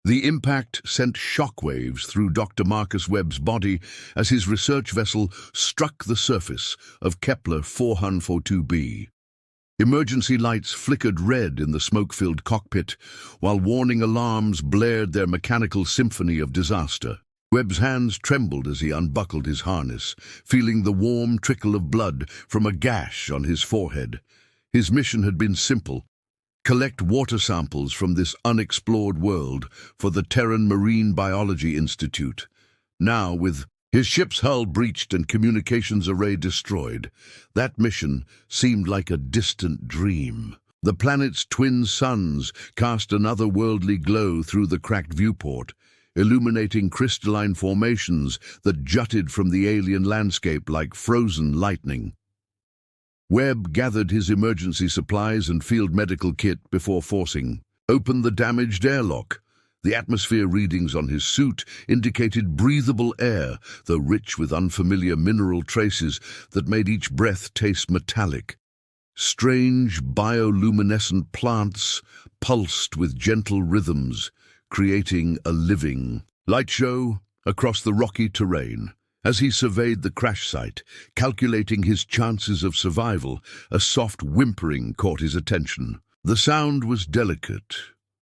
The impact sent shockwaves through Dr. Marcus Webb's body as his research vessel struck the surface of Kepler 442b. Emergency lights flickered red in the smoke-filled cockpit, while warning alarms blared their mechanical symphony of disaster. Webb's hands trembled as he unbuckled his harness, feeling the warm trickle of blood from a gash on his forehead. His mission had been simple: collect water samples from this unexplored world for the Terran Marine Biology Institute. Now, with his ship's hull breached and communications array destroyed, that mission seemed like a distant dream. The planet's twin suns cast an otherworldly glow through the cracked viewport, illuminating crystalline formations that jutted from the alien landscape like frozen lightning. Webb gathered his emergency supplies and field medical kit before forcing open the damaged airlock. The atmosphere readings on his suit indicated breathable air, though rich with unfamiliar mineral traces that made each breath taste metallic. Strange bioluminescent plants pulsed with gentle rhythms, creating a living light show across the rocky terrain. As he surveyed the crash site, calculating his chances of survival, a soft whimpering caught his attention. The sound was delicate,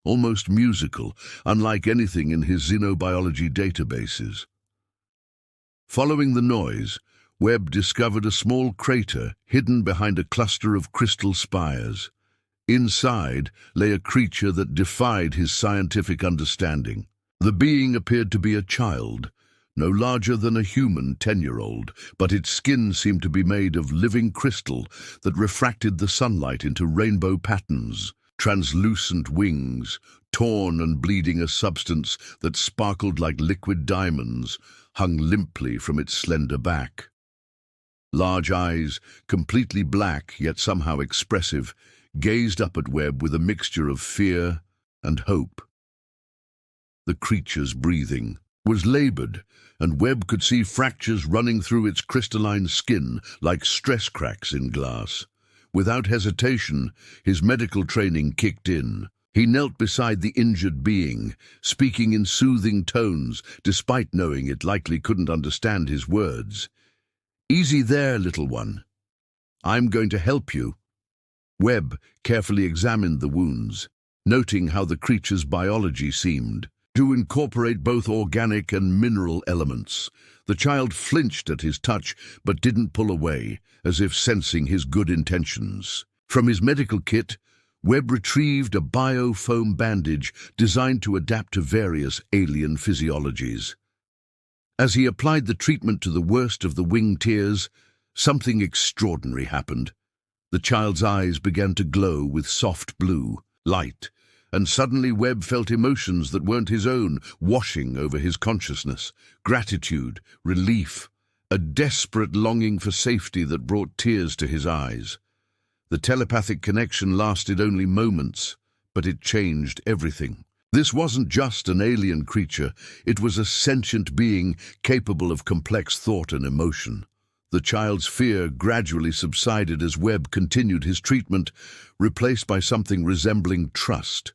almost musical, unlike anything in his xenobiology databases. Following the noise, Webb discovered a small crater hidden behind a cluster of crystal spires. Inside lay a creature that defied his scientific understanding. The being appeared to be a child, no larger than a human 10-year-old, but its skin seemed to be made of living crystal that refracted the sunlight into rainbow patterns. Translucent wings, torn and bleeding a substance that sparkled like liquid diamonds, hung limply from its slender back. Large eyes, completely black yet somehow expressive, gazed up at Webb with a mixture of fear and hope. The creature's breathing was labored, and Webb could see fractures running through its crystalline skin like stress cracks in glass. Without hesitation, his medical training kicked in. He knelt beside the injured being, speaking in soothing tones, despite knowing it likely couldn't understand his words. "Easy there, little one. I'm going to help you." Webb carefully examined the wounds, noting how the creature's biology seemed to incorporate both organic and mineral elements. The child flinched at his touch, but didn't pull away, as if sensing his good intentions. From his medical kit, Webb retrieved a biofoam bandage designed to adapt to various alien physiologies. As he applied the treatment to the worst of the wing tears, something extraordinary happened. The child's eyes began to glow with soft blue light, and suddenly Webb felt emotions that weren't his own washing over his consciousness. Gratitude, relief, a desperate longing for safety that brought tears to his eyes. The telepathic connection lasted only moments, but it changed everything. This wasn't just an alien creature, it was a sentient being capable of complex thought and emotion. The child's fear gradually subsided as Webb continued his treatment, replaced by something resembling trust.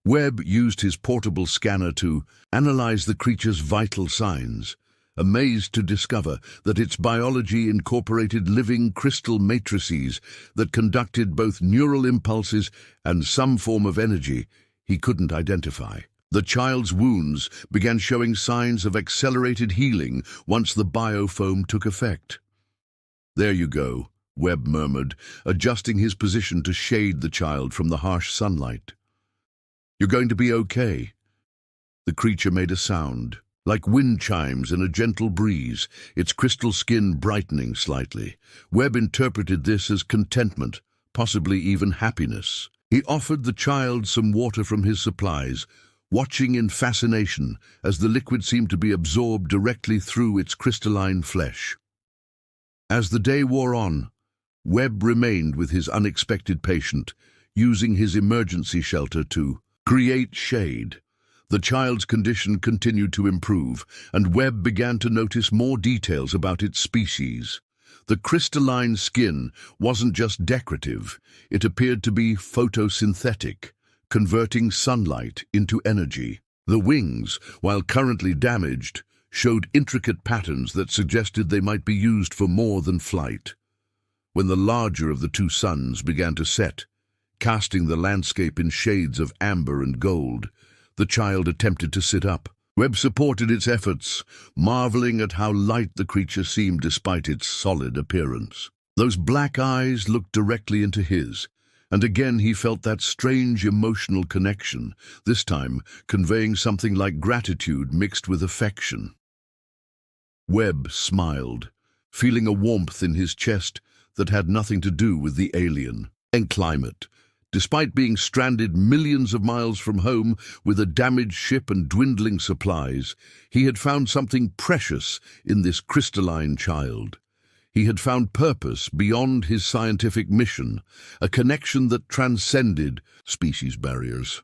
Webb used his portable scanner to analyze the creature's vital signs, amazed to discover that its biology incorporated living crystal matrices that conducted both neural impulses and some form of energy he couldn't identify. The child's wounds began showing signs of accelerated healing once the biofoam took effect. "There you go," Webb murmured, adjusting his position to shade the child from the harsh sunlight. "You're going to be okay." The creature made a sound, like wind chimes in a gentle breeze, its crystal skin brightening slightly. Webb interpreted this as contentment, possibly even happiness. He offered the child some water from his supplies, watching in fascination as the liquid seemed to be absorbed directly through its crystalline flesh. As the day wore on, Webb remained with his unexpected patient, using his emergency shelter to create shade. The child's condition continued to improve, and Webb began to notice more details about its species. The crystalline skin wasn't just decorative, it appeared to be photosynthetic, converting sunlight into energy. The wings, while currently damaged, showed intricate patterns that suggested they might be used for more than flight. When the larger of the two suns began to set, casting the landscape in shades of amber and gold, the child attempted to sit up. Webb supported its efforts, marveling at how light the creature seemed despite its solid appearance. Those black eyes looked directly into his, and again he felt that strange emotional connection, this time conveying something like gratitude mixed with affection. Webb smiled, feeling a warmth in his chest that had nothing to do with the alien and climate. Despite being stranded millions of miles from home with a damaged ship and dwindling supplies, he had found something precious in this crystalline child. He had found purpose beyond his scientific mission, a connection that transcended species barriers.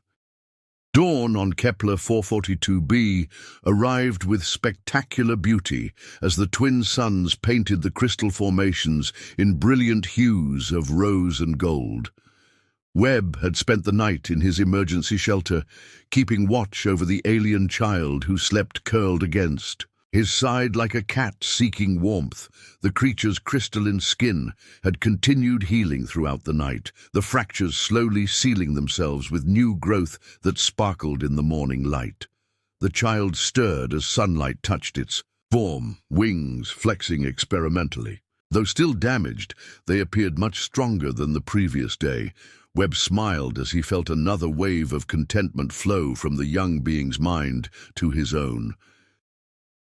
Dawn on Kepler 442b arrived with spectacular beauty as the twin suns painted the crystal formations in brilliant hues of rose and gold. Webb had spent the night in his emergency shelter, keeping watch over the alien child who slept curled against his side like a cat seeking warmth. The creature's crystalline skin had continued healing throughout the night, the fractures slowly sealing themselves with new growth that sparkled in the morning light. The child stirred as sunlight touched its form, wings flexing experimentally. Though still damaged, they appeared much stronger than the previous day. Webb smiled as he felt another wave of contentment flow from the young being's mind to his own.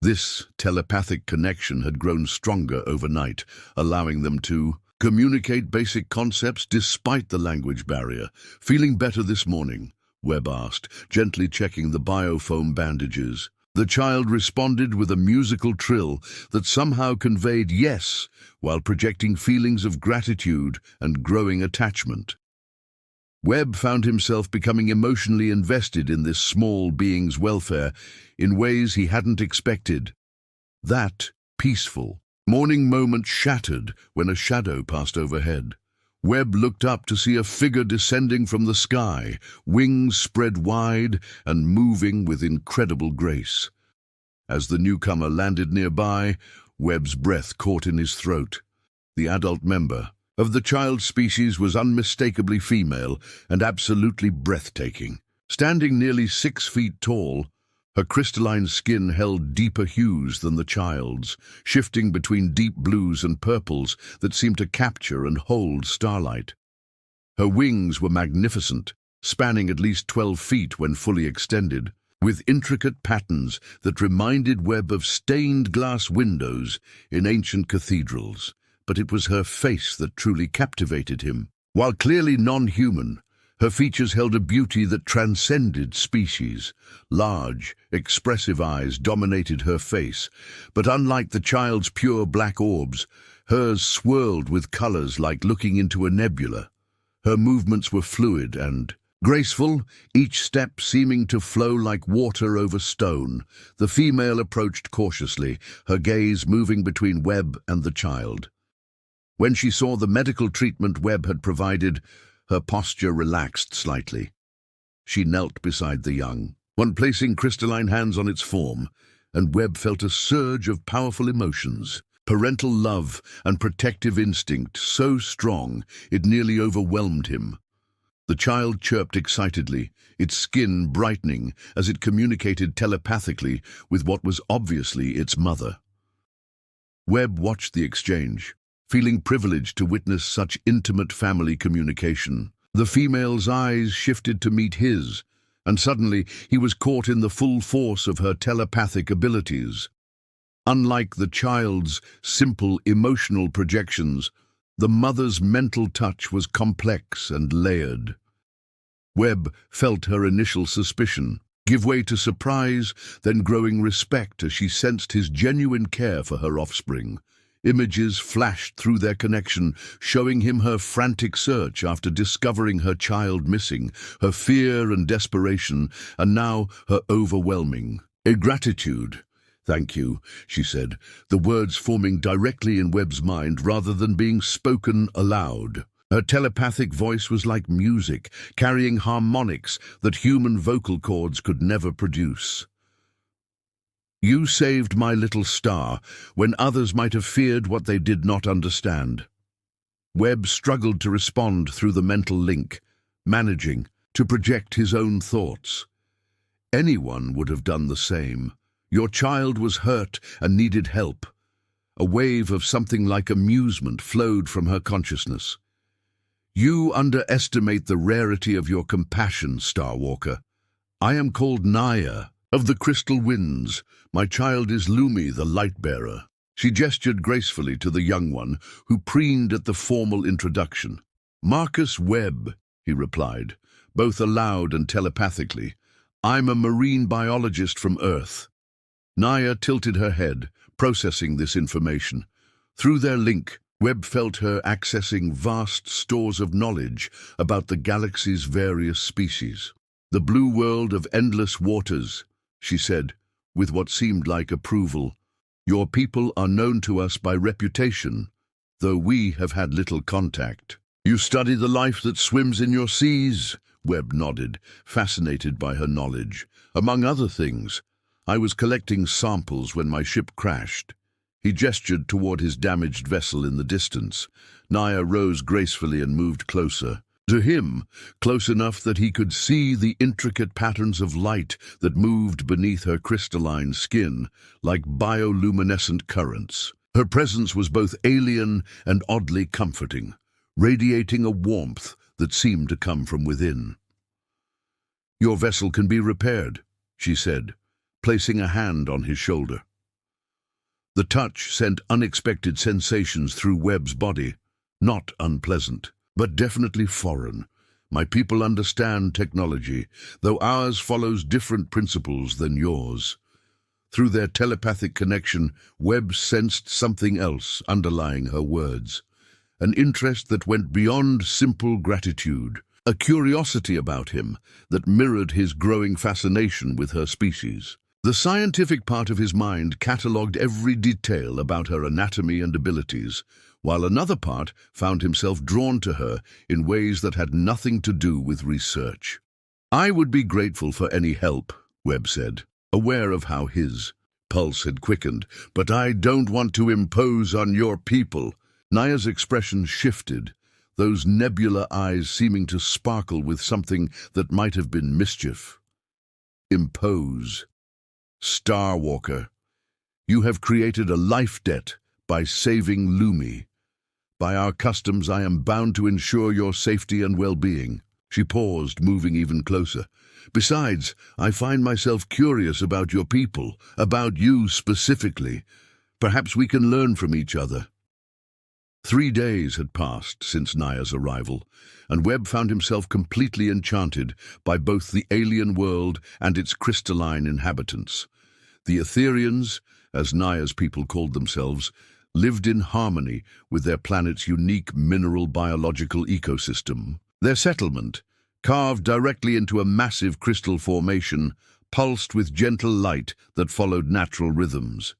This telepathic connection had grown stronger overnight, allowing them to communicate basic concepts despite the language barrier. "Feeling better this morning?" Webb asked, gently checking the biofoam bandages. The child responded with a musical trill that somehow conveyed yes, while projecting feelings of gratitude and growing attachment. Webb found himself becoming emotionally invested in this small being's welfare in ways he hadn't expected. That peaceful morning moment shattered when a shadow passed overhead. Webb looked up to see a figure descending from the sky, wings spread wide and moving with incredible grace. As the newcomer landed nearby, Webb's breath caught in his throat. The adult member of the child species was unmistakably female and absolutely breathtaking. Standing nearly 6 feet tall, her crystalline skin held deeper hues than the child's, shifting between deep blues and purples that seemed to capture and hold starlight. Her wings were magnificent, spanning at least 12 feet when fully extended, with intricate patterns that reminded Webb of stained glass windows in ancient cathedrals. But it was her face that truly captivated him. While clearly non-human, her features held a beauty that transcended species. Large, expressive eyes dominated her face, but unlike the child's pure black orbs, hers swirled with colors like looking into a nebula. Her movements were fluid and graceful, each step seeming to flow like water over stone. The female approached cautiously, her gaze moving between Webb and the child. When she saw the medical treatment Webb had provided, her posture relaxed slightly. She knelt beside the young one, placing crystalline hands on its form, and Webb felt a surge of powerful emotions. Parental love and protective instinct so strong it nearly overwhelmed him. The child chirped excitedly, its skin brightening as it communicated telepathically with what was obviously its mother. Webb watched the exchange, feeling privileged to witness such intimate family communication. The female's eyes shifted to meet his, and suddenly he was caught in the full force of her telepathic abilities. Unlike the child's simple emotional projections, the mother's mental touch was complex and layered. Webb felt her initial suspicion give way to surprise, then growing respect as she sensed his genuine care for her offspring. Images flashed through their connection, showing him her frantic search after discovering her child missing, her fear and desperation, and now her overwhelming gratitude. "Thank you," she said, the words forming directly in Webb's mind rather than being spoken aloud. Her telepathic voice was like music, carrying harmonics that human vocal cords could never produce. You saved my little star when others might have feared what they did not understand. Webb struggled to respond through the mental link, managing to project his own thoughts. Anyone would have done the same. Your child was hurt and needed help. A wave of something like amusement flowed from her consciousness. You underestimate the rarity of your compassion, Starwalker. I am called Naya, of the Crystal Winds. My child is Lumi, the Light-Bearer. She gestured gracefully to the young one, who preened at the formal introduction. Marcus Webb, he replied, both aloud and telepathically. I'm a marine biologist from Earth. Naya tilted her head, processing this information. Through their link, Webb felt her accessing vast stores of knowledge about the galaxy's various species. The blue world of endless waters, she said, with what seemed like approval. Your people are known to us by reputation, though we have had little contact. You study the life that swims in your seas, Webb nodded, fascinated by her knowledge. Among other things, I was collecting samples when my ship crashed. He gestured toward his damaged vessel in the distance. Naya rose gracefully and moved closer. To him, close enough that he could see the intricate patterns of light that moved beneath her crystalline skin, like bioluminescent currents. Her presence was both alien and oddly comforting, radiating a warmth that seemed to come from within. Your vessel can be repaired, she said, placing a hand on his shoulder. The touch sent unexpected sensations through Webb's body, not unpleasant, but definitely foreign. My people understand technology, though ours follows different principles than yours. Through their telepathic connection, Webb sensed something else underlying her words. An interest that went beyond simple gratitude, a curiosity about him that mirrored his growing fascination with her species. The scientific part of his mind catalogued every detail about her anatomy and abilities, while another part found himself drawn to her in ways that had nothing to do with research. I would be grateful for any help, Webb said, aware of how his pulse had quickened, but I don't want to impose on your people. Naya's expression shifted, those nebula eyes seeming to sparkle with something that might have been mischief. Impose. Starwalker, you have created a life debt by saving Lumi. By our customs, I am bound to ensure your safety and well-being. She paused, moving even closer. Besides, I find myself curious about your people, about you specifically. Perhaps we can learn from each other. 3 days had passed since Naya's arrival, and Webb found himself completely enchanted by both the alien world and its crystalline inhabitants. The Etherians, as Naya's people called themselves, lived in harmony with their planet's unique mineral-biological ecosystem. Their settlement, carved directly into a massive crystal formation, pulsed with gentle light that followed natural rhythms.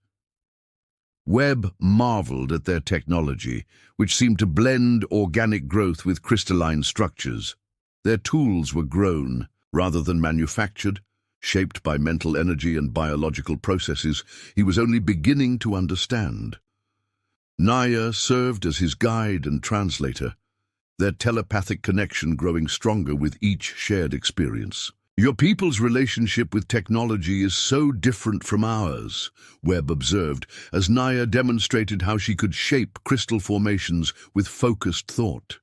Webb marveled at their technology, which seemed to blend organic growth with crystalline structures. Their tools were grown, rather than manufactured, shaped by mental energy and biological processes he was only beginning to understand. Naya served as his guide and translator, their telepathic connection growing stronger with each shared experience. Your people's relationship with technology is so different from ours, Webb observed, as Naya demonstrated how she could shape crystal formations with focused thought.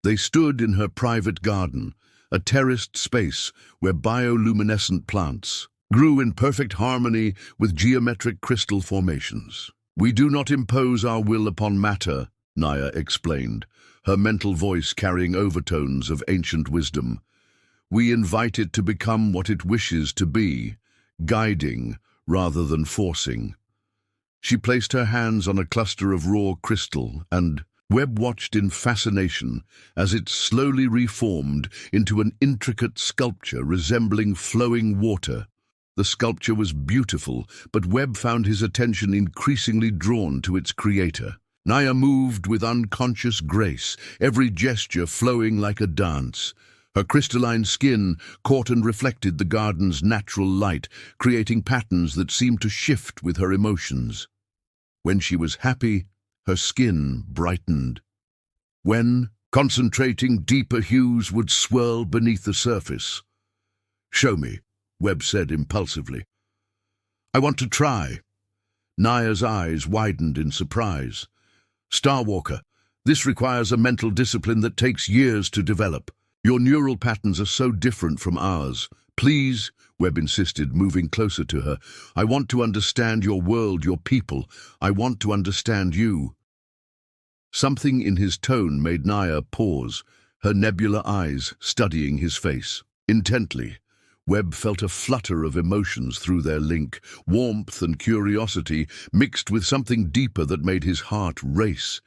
They stood in her private garden, a terraced space where bioluminescent plants grew in perfect harmony with geometric crystal formations. We do not impose our will upon matter, Naya explained, her mental voice carrying overtones of ancient wisdom. We invite it to become what it wishes to be, guiding rather than forcing. She placed her hands on a cluster of raw crystal and Webb watched in fascination as it slowly reformed into an intricate sculpture resembling flowing water. The sculpture was beautiful, but Webb found his attention increasingly drawn to its creator. Naya moved with unconscious grace, every gesture flowing like a dance. Her crystalline skin caught and reflected the garden's natural light, creating patterns that seemed to shift with her emotions. When she was happy, her skin brightened. When, concentrating, deeper hues would swirl beneath the surface. "Show me," Webb said impulsively. "I want to try." Naya's eyes widened in surprise. "Starwalker, this requires a mental discipline that takes years to develop. Your neural patterns are so different from ours. Please," Webb insisted, moving closer to her. "I want to understand your world, your people. I want to understand you." Something in his tone made Naya pause, her nebula eyes studying his face. Intently, Webb felt a flutter of emotions through their link, warmth and curiosity mixed with something deeper that made his heart race.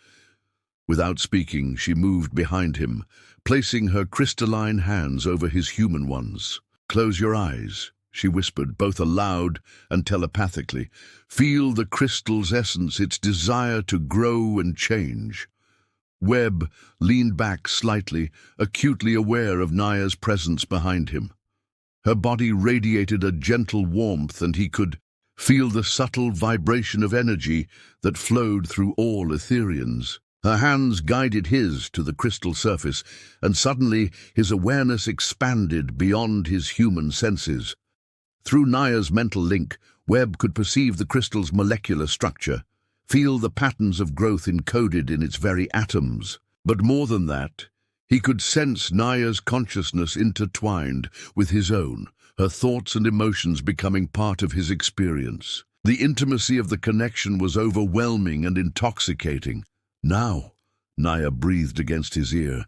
Without speaking, she moved behind him, placing her crystalline hands over his human ones. "Close your eyes," she whispered, both aloud and telepathically. "Feel the crystal's essence, its desire to grow and change." Webb leaned back slightly, acutely aware of Naya's presence behind him. Her body radiated a gentle warmth, and he could feel the subtle vibration of energy that flowed through all Etherians. Her hands guided his to the crystal surface, and suddenly his awareness expanded beyond his human senses. Through Naya's mental link, Webb could perceive the crystal's molecular structure, feel the patterns of growth encoded in its very atoms. But more than that, he could sense Naya's consciousness intertwined with his own, her thoughts and emotions becoming part of his experience. The intimacy of the connection was overwhelming and intoxicating. "Now," Naya breathed against his ear,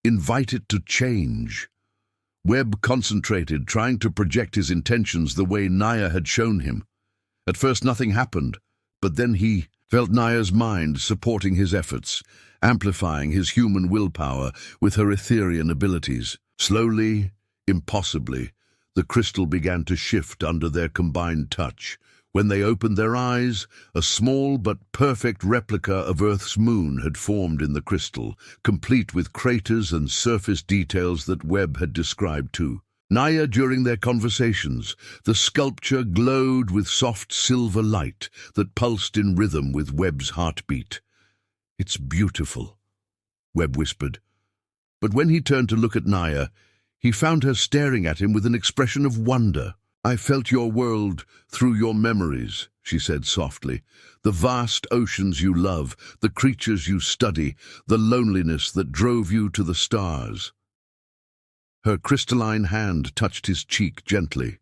"invite it to change." Webb concentrated, trying to project his intentions the way Naya had shown him. At first nothing happened, but then he felt Naya's mind supporting his efforts, amplifying his human willpower with her Etherian abilities. Slowly, impossibly, the crystal began to shift under their combined touch. When they opened their eyes, a small but perfect replica of Earth's moon had formed in the crystal, complete with craters and surface details that Webb had described too. Naya, during their conversations, the sculpture glowed with soft silver light that pulsed in rhythm with Webb's heartbeat. "It's beautiful," Webb whispered. But when he turned to look at Naya, he found her staring at him with an expression of wonder. "I felt your world through your memories," she said softly. "The vast oceans you love, the creatures you study, the loneliness that drove you to the stars." Her crystalline hand touched his cheek gently.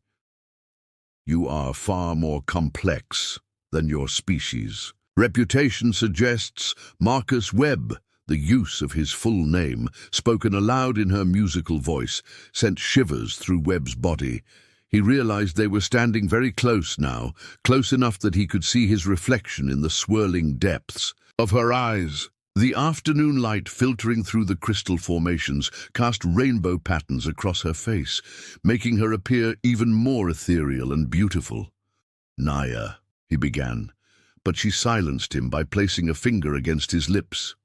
"You are far more complex than your species." Reputation suggests Marcus Webb. The use of his full name, spoken aloud in her musical voice, sent shivers through Webb's body. He realized they were standing very close now, close enough that he could see his reflection in the swirling depths of her eyes. The afternoon light filtering through the crystal formations cast rainbow patterns across her face, making her appear even more ethereal and beautiful. "Naya," he began, but she silenced him by placing a finger against his lips.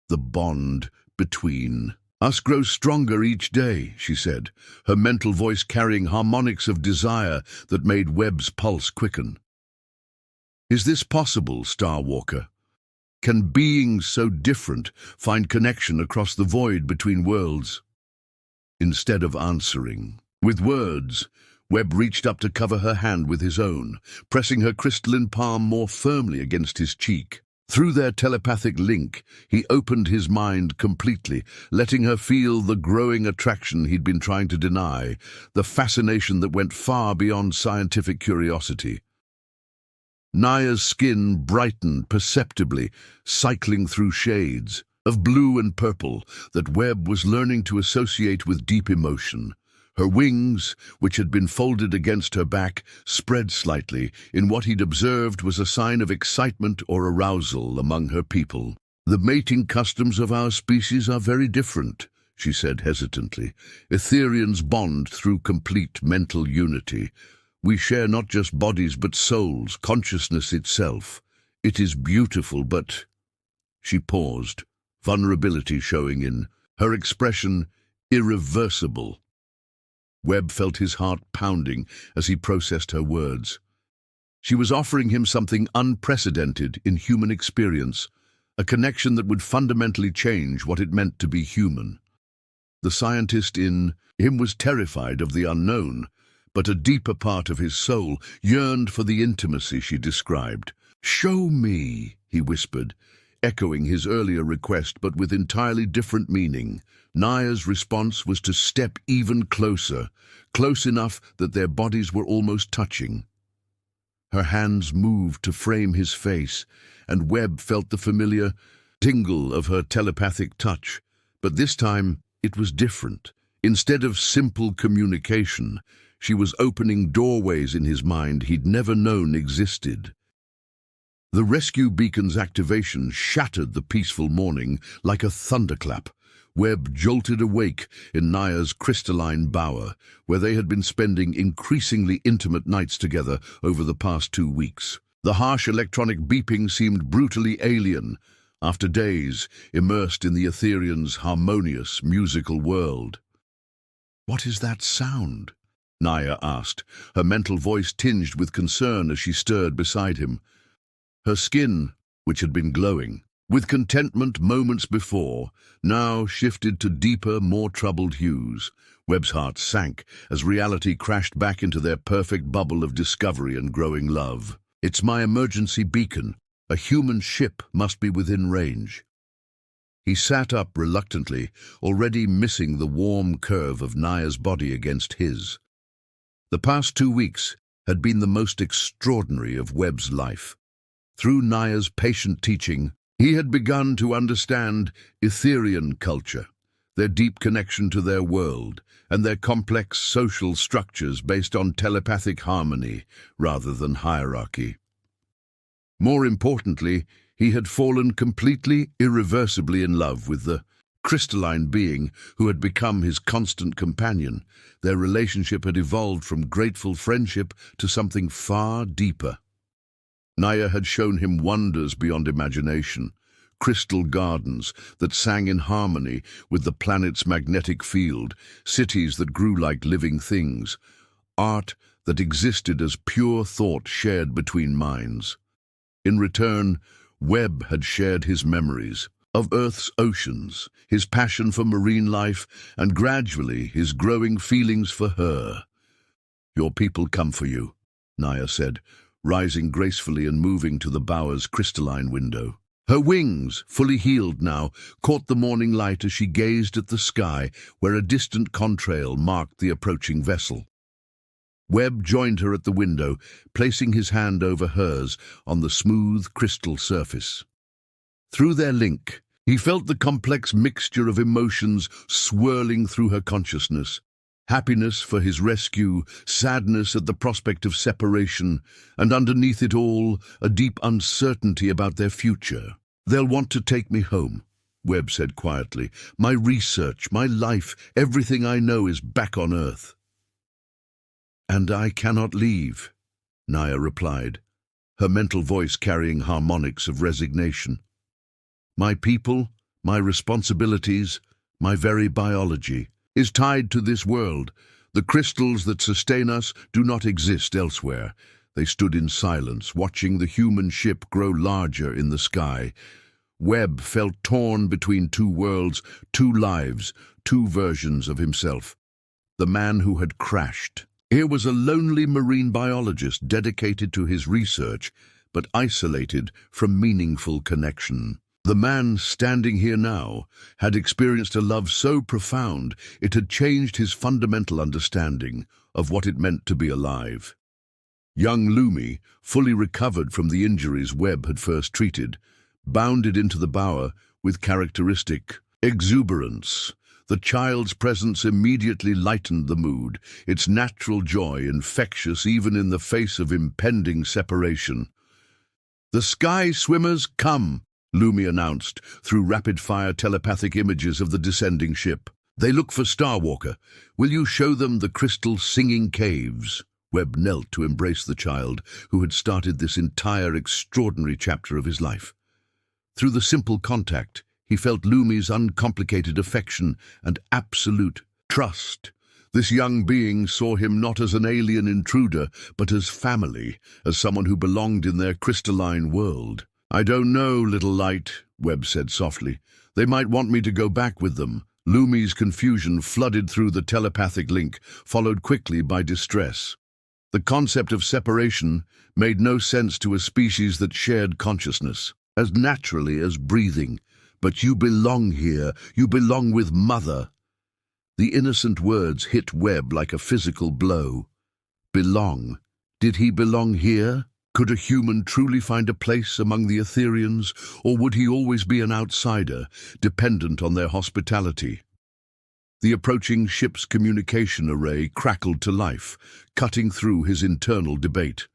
"The bond between us grows stronger each day," she said, her mental voice carrying harmonics of desire that made Webb's pulse quicken. "Is this possible, Starwalker? Can beings so different find connection across the void between worlds?" Instead of answering with words, Webb reached up to cover her hand with his own, pressing her crystalline palm more firmly against his cheek. Through their telepathic link, he opened his mind completely, letting her feel the growing attraction he'd been trying to deny, the fascination that went far beyond scientific curiosity. Naya's skin brightened perceptibly, cycling through shades of blue and purple that Webb was learning to associate with deep emotion. Her wings, which had been folded against her back, spread slightly in what he'd observed was a sign of excitement or arousal among her people. "The mating customs of our species are very different," she said hesitantly. "Etherians bond through complete mental unity. We share not just bodies but souls, consciousness itself. It is beautiful, but..." She paused, vulnerability showing in her expression irreversible. Webb felt his heart pounding as he processed her words. She was offering him something unprecedented in human experience, a connection that would fundamentally change what it meant to be human. The scientist in him was terrified of the unknown, but a deeper part of his soul yearned for the intimacy she described. "Show me," he whispered, echoing his earlier request but with entirely different meaning. Naya's response was to step even closer, close enough that their bodies were almost touching. Her hands moved to frame his face, and Webb felt the familiar tingle of her telepathic touch. But this time, it was different. Instead of simple communication, she was opening doorways in his mind he'd never known existed. The rescue beacon's activation shattered the peaceful morning like a thunderclap. Webb jolted awake in Naya's crystalline bower, where they had been spending increasingly intimate nights together over the past 2 weeks. The harsh electronic beeping seemed brutally alien, after days immersed in the Etherean's harmonious musical world. "What is that sound?" Naya asked, her mental voice tinged with concern as she stirred beside him. Her skin, which had been glowing with contentment moments before, now shifted to deeper, more troubled hues. Webb's heart sank as reality crashed back into their perfect bubble of discovery and growing love. "It's my emergency beacon. A human ship must be within range." He sat up reluctantly, already missing the warm curve of Naya's body against his. The past 2 weeks had been the most extraordinary of Webb's life. Through Naya's patient teaching, he had begun to understand Etherian culture, their deep connection to their world, and their complex social structures based on telepathic harmony rather than hierarchy. More importantly, he had fallen completely, irreversibly in love with the crystalline being who had become his constant companion. Their relationship had evolved from grateful friendship to something far deeper. Naya had shown him wonders beyond imagination, crystal gardens that sang in harmony with the planet's magnetic field, cities that grew like living things, art that existed as pure thought shared between minds. In return, Webb had shared his memories of Earth's oceans, his passion for marine life, and gradually his growing feelings for her. "Your people come for you," Naya said, rising gracefully and moving to the bower's crystalline window. Her wings, fully healed now, caught the morning light as she gazed at the sky where a distant contrail marked the approaching vessel. Webb joined her at the window, placing his hand over hers on the smooth crystal surface. Through their link, he felt the complex mixture of emotions swirling through her consciousness. Happiness for his rescue, sadness at the prospect of separation, and underneath it all, a deep uncertainty about their future. "They'll want to take me home," Webb said quietly. "My research, my life, everything I know is back on Earth." "And I cannot leave," Naya replied, her mental voice carrying harmonics of resignation. "My people, my responsibilities, my very biology is tied to this world. The crystals that sustain us do not exist elsewhere." They stood in silence, watching the human ship grow larger in the sky. Webb felt torn between 2 worlds, 2 lives, 2 versions of himself. The man who had crashed. Here was a lonely marine biologist dedicated to his research, but isolated from meaningful connection. The man standing here now had experienced a love so profound it had changed his fundamental understanding of what it meant to be alive. Young Lumi, fully recovered from the injuries Webb had first treated, bounded into the bower with characteristic exuberance. The child's presence immediately lightened the mood, its natural joy infectious even in the face of impending separation. "The sky swimmers come," Lumi announced through rapid-fire telepathic images of the descending ship. "They look for Starwalker. Will you show them the crystal singing caves?" Webb knelt to embrace the child who had started this entire extraordinary chapter of his life. Through the simple contact, he felt Lumi's uncomplicated affection and absolute trust. This young being saw him not as an alien intruder, but as family, as someone who belonged in their crystalline world. "I don't know, little light," Webb said softly. "They might want me to go back with them." Lumi's confusion flooded through the telepathic link, followed quickly by distress. The concept of separation made no sense to a species that shared consciousness, as naturally as breathing. "But you belong here. You belong with Mother." The innocent words hit Webb like a physical blow. Belong? Did he belong here? Could a human truly find a place among the Etherians, or would he always be an outsider, dependent on their hospitality? The approaching ship's communication array crackled to life, cutting through his internal debate.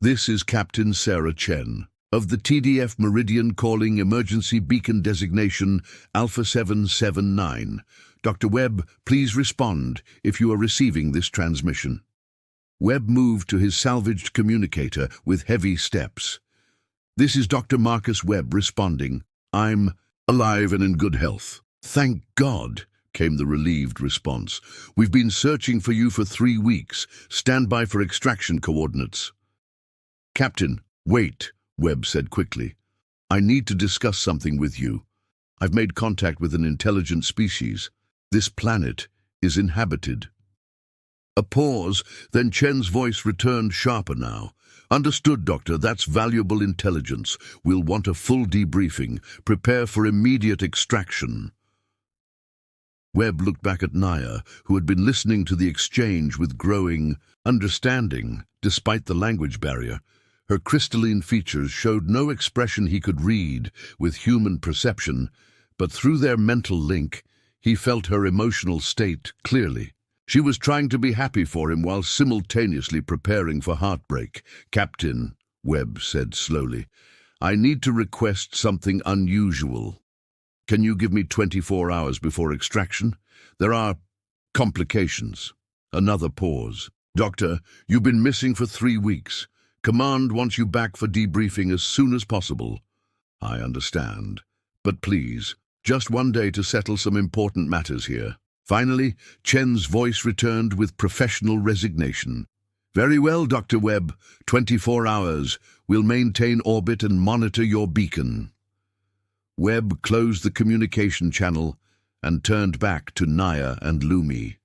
"This is Captain Sarah Chen, of the TDF Meridian Calling Emergency Beacon Designation Alpha 779. Dr. Webb, please respond if you are receiving this transmission." Webb moved to his salvaged communicator with heavy steps. "This is Dr. Marcus Webb responding. I'm alive and in good health." "Thank God," came the relieved response. "We've been searching for you for 3 weeks. Stand by for extraction coordinates." "Captain, wait," Webb said quickly. "I need to discuss something with you. I've made contact with an intelligent species. This planet is inhabited." A pause, then Chen's voice returned sharper now. "Understood, Doctor. That's valuable intelligence. We'll want a full debriefing. Prepare for immediate extraction." Webb looked back at Naya, who had been listening to the exchange with growing understanding, despite the language barrier. Her crystalline features showed no expression he could read with human perception, but through their mental link, he felt her emotional state clearly. She was trying to be happy for him while simultaneously preparing for heartbreak. "Captain," Webb said slowly, "I need to request something unusual. Can you give me 24 hours before extraction? There are complications." Another pause. "Doctor, you've been missing for 3 weeks. Command wants you back for debriefing as soon as possible." "I understand. But please, just 1 day to settle some important matters here." Finally, Chen's voice returned with professional resignation. "Very well, Dr. Webb. 24 hours. We'll maintain orbit and monitor your beacon." Webb closed the communication channel and turned back to Naya and Lumi.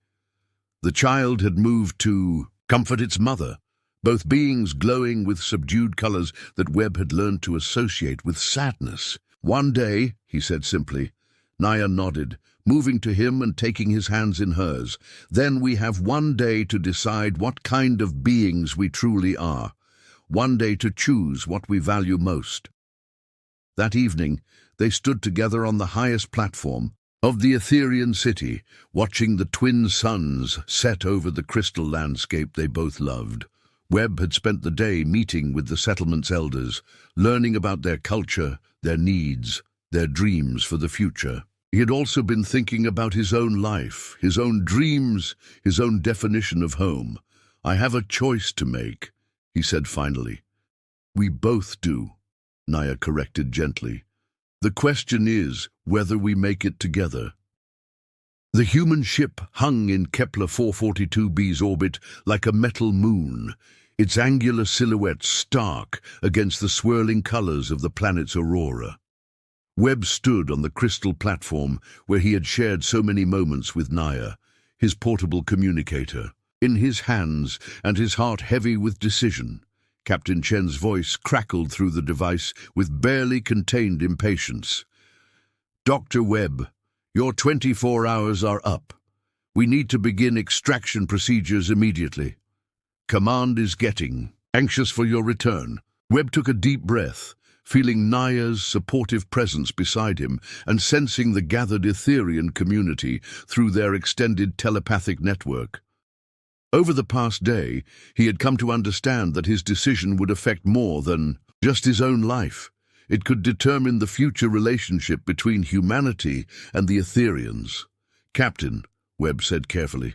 The child had moved to comfort its mother, both beings glowing with subdued colors that Webb had learned to associate with sadness. "1 day," he said simply. Naya nodded, moving to him and taking his hands in hers. "Then we have 1 day to decide what kind of beings we truly are. 1 day to choose what we value most." That evening, they stood together on the highest platform of the Etherian city, watching the twin suns set over the crystal landscape they both loved. Webb had spent the day meeting with the settlement's elders, learning about their culture, their needs, their dreams for the future. He had also been thinking about his own life, his own dreams, his own definition of home. "I have a choice to make," he said finally. "We both do," Naya corrected gently. "The question is whether we make it together." The human ship hung in Kepler 442b's orbit like a metal moon, its angular silhouette stark against the swirling colors of the planet's aurora. Webb stood on the crystal platform where he had shared so many moments with Naya, his portable communicator, in his hands and his heart heavy with decision. Captain Chen's voice crackled through the device with barely contained impatience. "Dr. Webb, your 24 hours are up. We need to begin extraction procedures immediately. Command is getting anxious for your return." Webb took a deep breath, feeling Naya's supportive presence beside him and sensing the gathered Etherian community through their extended telepathic network. Over the past day, he had come to understand that his decision would affect more than just his own life. It could determine the future relationship between humanity and the Etherians. "Captain," Webb said carefully,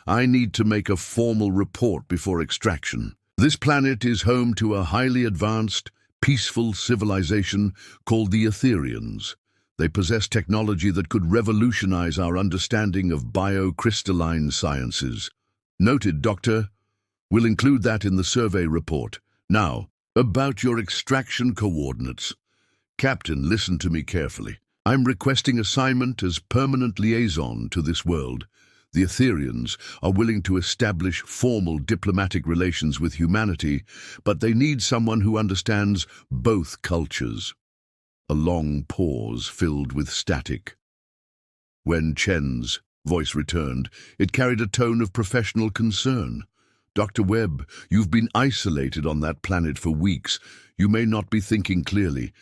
"I need to make a formal report before extraction. This planet is home to a highly advanced, peaceful civilization called the Etherians. They possess technology that could revolutionize our understanding of biocrystalline sciences. Noted, Doctor. We'll include that in the survey report. Now, about your extraction coordinates. Captain, listen to me carefully. I'm requesting assignment as permanent liaison to this world. The Etherians are willing to establish formal diplomatic relations with humanity, but they need someone who understands both cultures. A long pause filled with static. When Chen's voice returned, it carried a tone of professional concern. Dr. Webb, you've been isolated on that planet for weeks. You may not be thinking clearly.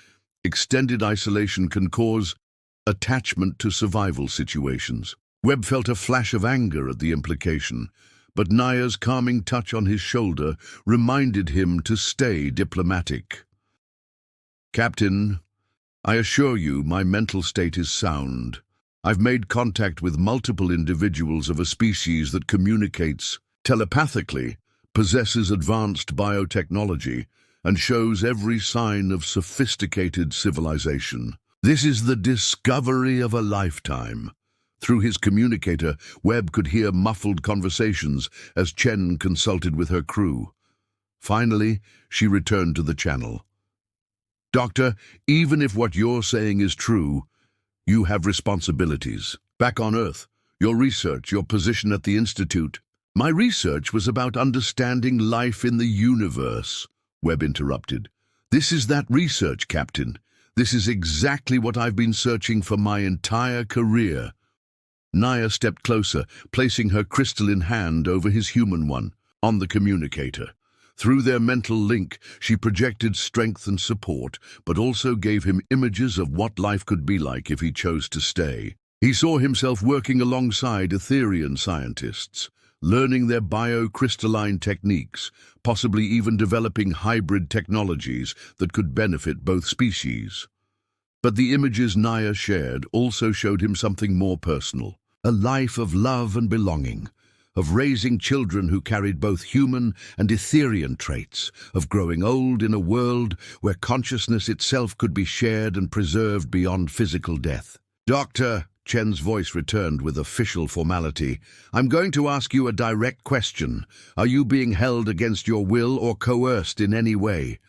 Extended isolation can cause attachment to survival situations. Webb felt a flash of anger at the implication, but Naya's calming touch on his shoulder reminded him to stay diplomatic. Captain, I assure you my mental state is sound. I've made contact with multiple individuals of a species that communicates telepathically, possesses advanced biotechnology, and shows every sign of sophisticated civilization. This is the discovery of a lifetime. Through his communicator, Webb could hear muffled conversations as Chen consulted with her crew. Finally, she returned to the channel. Doctor, even if what you're saying is true, you have responsibilities. Back on Earth, your research, your position at the Institute. My research was about understanding life in the universe, Webb interrupted. This is that research, Captain. This is exactly what I've been searching for my entire career. Naya stepped closer, placing her crystalline hand over his human one, on the communicator. Through their mental link, she projected strength and support, but also gave him images of what life could be like if he chose to stay. He saw himself working alongside Etherian scientists, learning their biocrystalline techniques, possibly even developing hybrid technologies that could benefit both species. But the images Naya shared also showed him something more personal. A life of love and belonging, of raising children who carried both human and Etherian traits, of growing old in a world where consciousness itself could be shared and preserved beyond physical death. Doctor, Chen's voice returned with official formality, I'm going to ask you a direct question. Are you being held against your will or coerced in any way?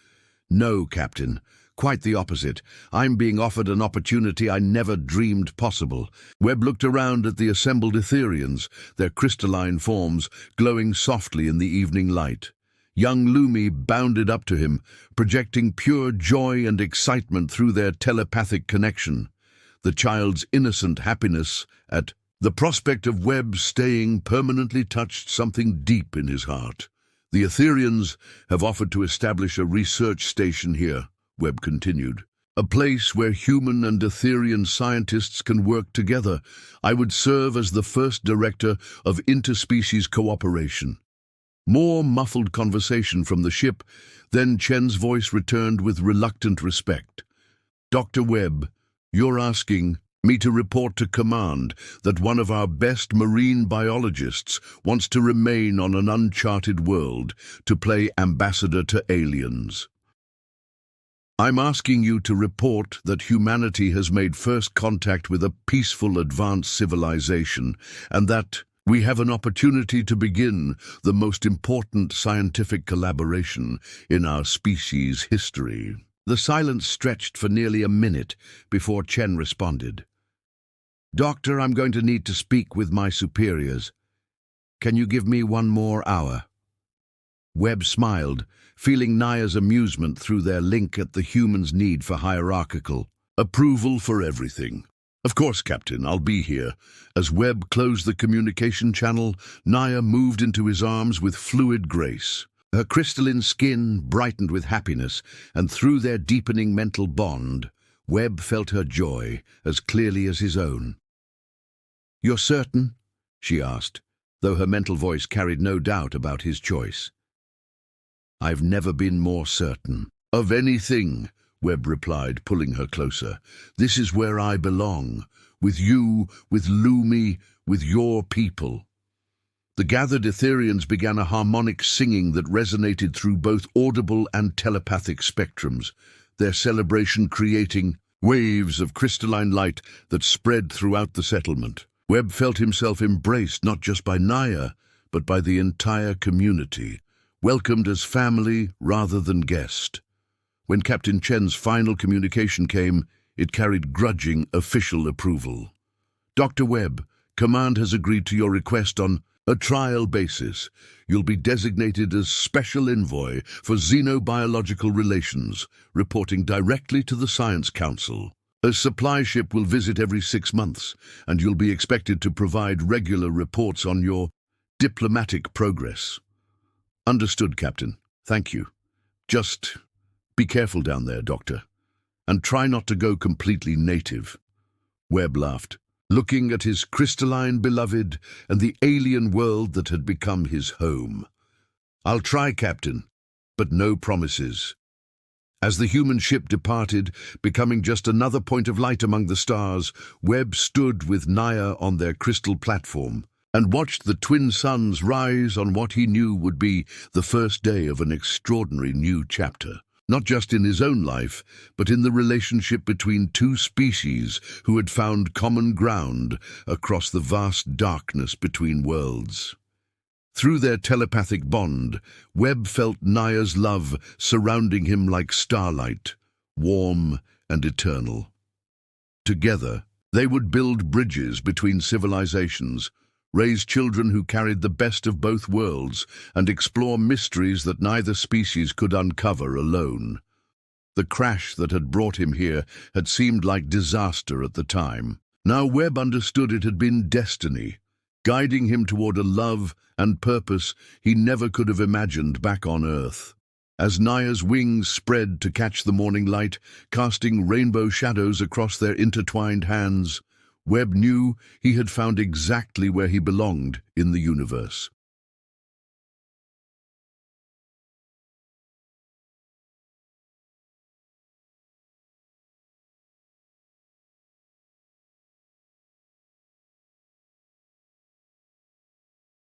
No, Captain. Quite the opposite. I'm being offered an opportunity I never dreamed possible. Webb looked around at the assembled Etherians, their crystalline forms glowing softly in the evening light. Young Lumi bounded up to him, projecting pure joy and excitement through their telepathic connection. The child's innocent happiness at the prospect of Webb staying permanently touched something deep in his heart. The Etherians have offered to establish a research station here, Webb continued. A place where human and Etherian scientists can work together. I would serve as the first director of interspecies cooperation. More muffled conversation from the ship, then Chen's voice returned with reluctant respect. Dr. Webb, you're asking me to report to command that one of our best marine biologists wants to remain on an uncharted world to play ambassador to aliens. I'm asking you to report that humanity has made first contact with a peaceful advanced civilization and that we have an opportunity to begin the most important scientific collaboration in our species' history. The silence stretched for nearly a minute before Chen responded. Doctor, I'm going to need to speak with my superiors. Can you give me 1 more hour? Webb smiled, feeling Naya's amusement through their link at the humans' need for hierarchical approval for everything. Of course, Captain, I'll be here. As Webb closed the communication channel, Naya moved into his arms with fluid grace. Her crystalline skin brightened with happiness, and through their deepening mental bond, Webb felt her joy as clearly as his own. You're certain? She asked, though her mental voice carried no doubt about his choice. I've never been more certain. Of anything, Webb replied, pulling her closer. This is where I belong, with you, with Lumi, with your people. The gathered Etherians began a harmonic singing that resonated through both audible and telepathic spectrums, their celebration creating waves of crystalline light that spread throughout the settlement. Webb felt himself embraced not just by Naya, but by the entire community, welcomed as family rather than guest. When Captain Chen's final communication came, it carried grudging official approval. Dr. Webb, Command has agreed to your request on a trial basis. You'll be designated as Special Envoy for Xenobiological Relations, reporting directly to the Science Council. A supply ship will visit every 6 months, and you'll be expected to provide regular reports on your diplomatic progress. Understood, Captain. Thank you. Just be careful down there, Doctor, and try not to go completely native. Webb laughed, looking at his crystalline beloved and the alien world that had become his home. I'll try, Captain, but no promises. As the human ship departed, becoming just another point of light among the stars, Webb stood with Naya on their crystal platform and watched the twin suns rise on what he knew would be the first day of an extraordinary new chapter. Not just in his own life, but in the relationship between two species who had found common ground across the vast darkness between worlds. Through their telepathic bond, Webb felt Naya's love surrounding him like starlight, warm and eternal. Together, they would build bridges between civilizations, raise children who carried the best of both worlds, and explore mysteries that neither species could uncover alone. The crash that had brought him here had seemed like disaster at the time. Now Webb understood it had been destiny, guiding him toward a love and purpose he never could have imagined back on Earth. As Naya's wings spread to catch the morning light, casting rainbow shadows across their intertwined hands, Webb knew he had found exactly where he belonged in the universe.